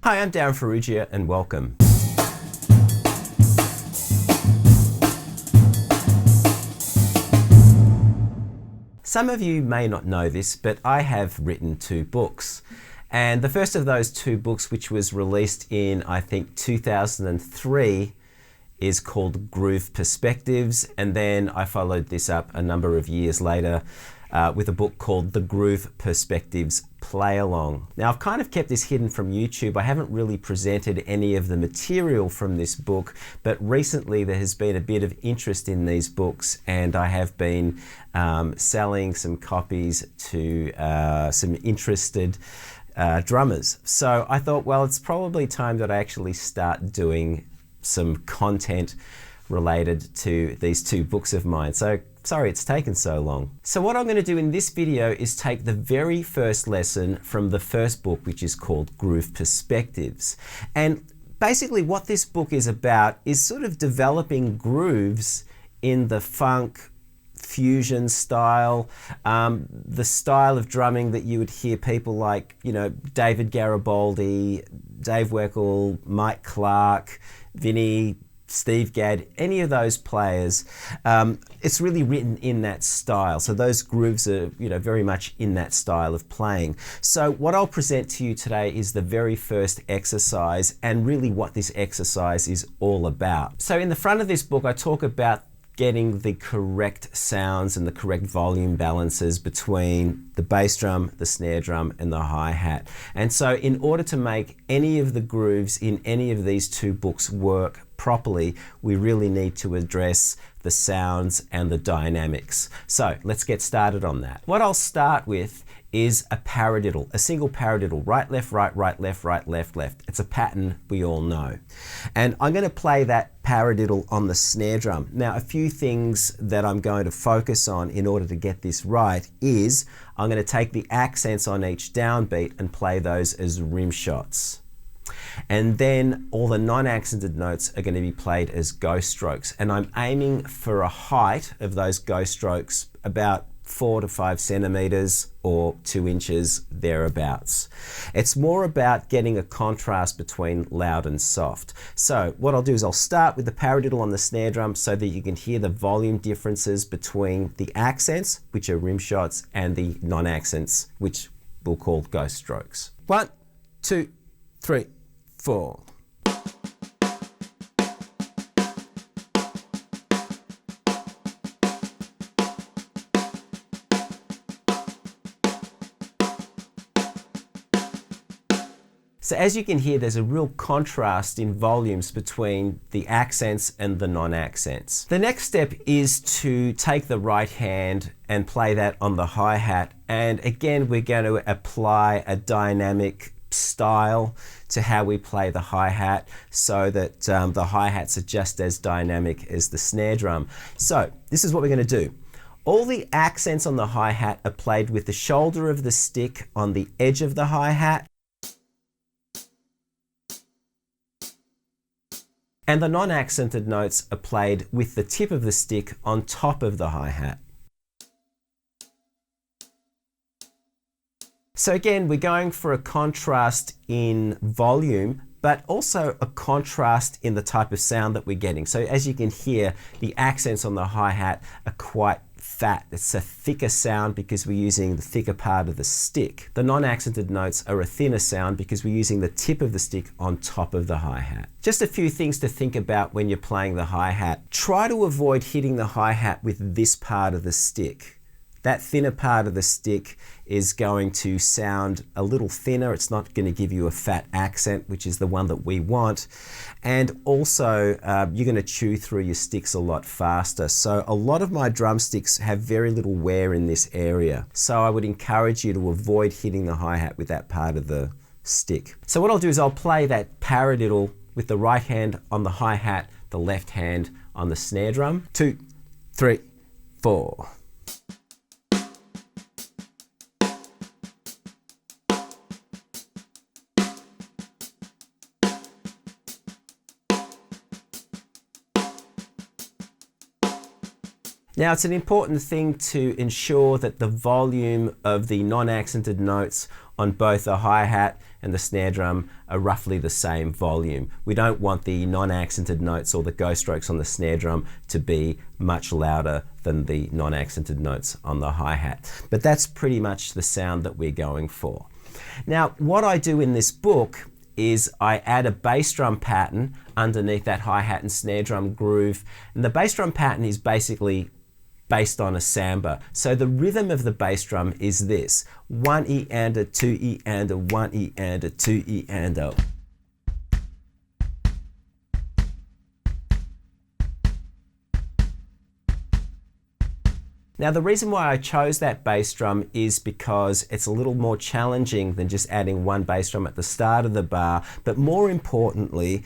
Hi, I'm Darryn Farrugia and welcome. Some of you may not know this, but I have written 2 books. And the first of those 2 books, which was released in, I think, 2003, is called Groove Perspectives. And then I followed this up a number of years later with a book called The Groove Perspectives Play Along. Now, I've kind of kept this hidden from YouTube. I haven't really presented any of the material from this book, but recently there has been a bit of interest in these books, and I have been selling some copies to some interested drummers. So I thought, well, it's probably time that I actually start doing some content related to these 2 books of mine. So sorry it's taken so long. So what I'm going to do in this video is take the very first lesson from the first book, which is called Groove Perspectives. And basically what this book is about is sort of developing grooves in the funk, fusion style, the style of drumming that you would hear people like, David Garibaldi, Dave Weckl, Mike Clark, Vinny, Steve Gadd, any of those players. It's really written in that style. So those grooves are, very much in that style of playing. So what I'll present to you today is the very first exercise and really what this exercise is all about. So in the front of this book, I talk about getting the correct sounds and the correct volume balances between the bass drum, the snare drum, and the hi-hat. And so in order to make any of the grooves in any of these 2 books work properly, we really need to address the sounds and the dynamics. So let's get started on that. What I'll start with is a paradiddle, a single paradiddle, right, left, right, left, left. It's a pattern we all know. And I'm going to play that paradiddle on the snare drum. Now, a few things that I'm going to focus on in order to get this right is I'm going to take the accents on each downbeat and play those as rim shots. And then all the non-accented notes are going to be played as ghost strokes. And I'm aiming for a height of those ghost strokes about 4 to 5 centimeters or 2 inches, thereabouts. It's more about getting a contrast between loud and soft. So what I'll do is I'll start with the paradiddle on the snare drum so that you can hear the volume differences between the accents, which are rim shots, and the non-accents, which we'll call ghost strokes. 1, 2, 3, 4. So as you can hear, there's a real contrast in volumes between the accents and the non-accents. The next step is to take the right hand and play that on the hi-hat. And again, we're going to apply a dynamic style to how we play the hi-hat so that the hi-hats are just as dynamic as the snare drum. So this is what we're going to do. All the accents on the hi-hat are played with the shoulder of the stick on the edge of the hi-hat, and the non-accented notes are played with the tip of the stick on top of the hi-hat. So again, we're going for a contrast in volume, but also a contrast in the type of sound that we're getting. So as you can hear, the accents on the hi-hat are quite fat. It's a thicker sound because we're using the thicker part of the stick. The non-accented notes are a thinner sound because we're using the tip of the stick on top of the hi-hat. Just a few things to think about when you're playing the hi-hat. Try to avoid hitting the hi-hat with this part of the stick. That thinner part of the stick is going to sound a little thinner. It's not going to give you a fat accent, which is the one that we want. And also, you're going to chew through your sticks a lot faster. So a lot of my drumsticks have very little wear in this area. So I would encourage you to avoid hitting the hi-hat with that part of the stick. So what I'll do is I'll play that paradiddle with the right hand on the hi-hat, the left hand on the snare drum. 2, 3, 4. Now, it's an important thing to ensure that the volume of the non-accented notes on both the hi-hat and the snare drum are roughly the same volume. We don't want the non-accented notes or the ghost strokes on the snare drum to be much louder than the non-accented notes on the hi-hat. But that's pretty much the sound that we're going for. Now, what I do in this book is I add a bass drum pattern underneath that hi-hat and snare drum groove. And the bass drum pattern is basically based on a samba. So the rhythm of the bass drum is this: 1 E and a 2 E and a 1 E and a 2 E and a. Now the reason why I chose that bass drum is because it's a little more challenging than just adding one bass drum at the start of the bar, but more importantly,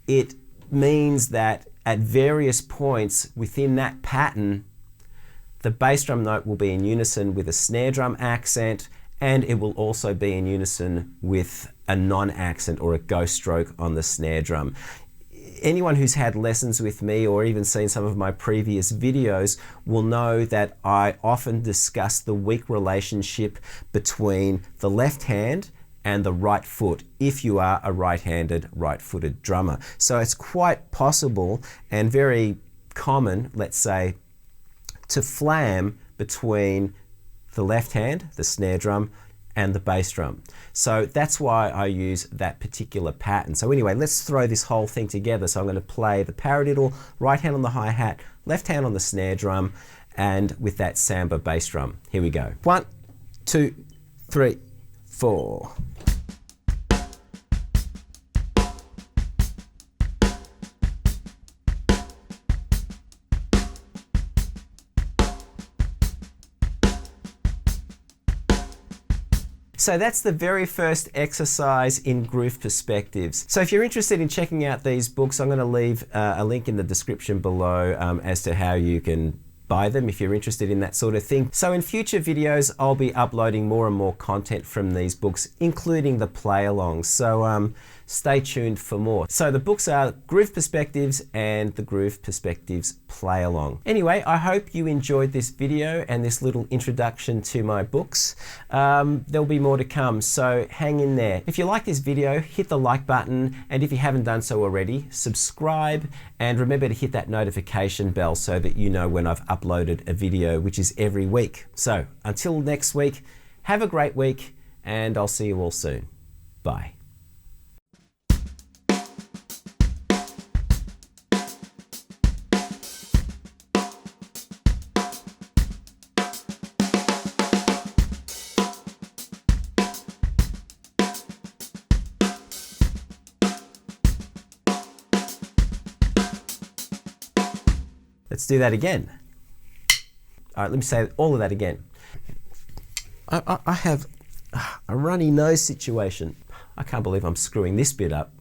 it means that at various points within that pattern, the bass drum note will be in unison with a snare drum accent, and it will also be in unison with a non-accent or a ghost stroke on the snare drum. Anyone who's had lessons with me or even seen some of my previous videos will know that I often discuss the weak relationship between the left hand and the right foot if you are a right-handed, right-footed drummer. So it's quite possible and very common, let's say, to flam between the left hand, the snare drum, and the bass drum. So that's why I use that particular pattern. So anyway, let's throw this whole thing together. So I'm going to play the paradiddle, right hand on the hi-hat, left hand on the snare drum, and with that samba bass drum. Here we go. 1, 2, 3, 4. So that's the very first exercise in groove perspectives. So if you're interested in checking out these books, I'm going to leave a link in the description below as to how you can buy them if you're interested in that sort of thing. So in future videos, I'll be uploading more and more content from these books, including the play-alongs. So stay tuned for more. So the books are Groove Perspectives and the Groove Perspectives Play-Along. Anyway, I hope you enjoyed this video and this little introduction to my books. There'll be more to come, so hang in there. If you like this video, hit the like button, and if you haven't done so already, subscribe, and remember to hit that notification bell so that you know when I've uploaded a video, which is every week. So until next week, have a great week, and I'll see you all soon. Bye. Let's do that again. All right, let me say all of that again. I have a runny nose situation. I can't believe I'm screwing this bit up.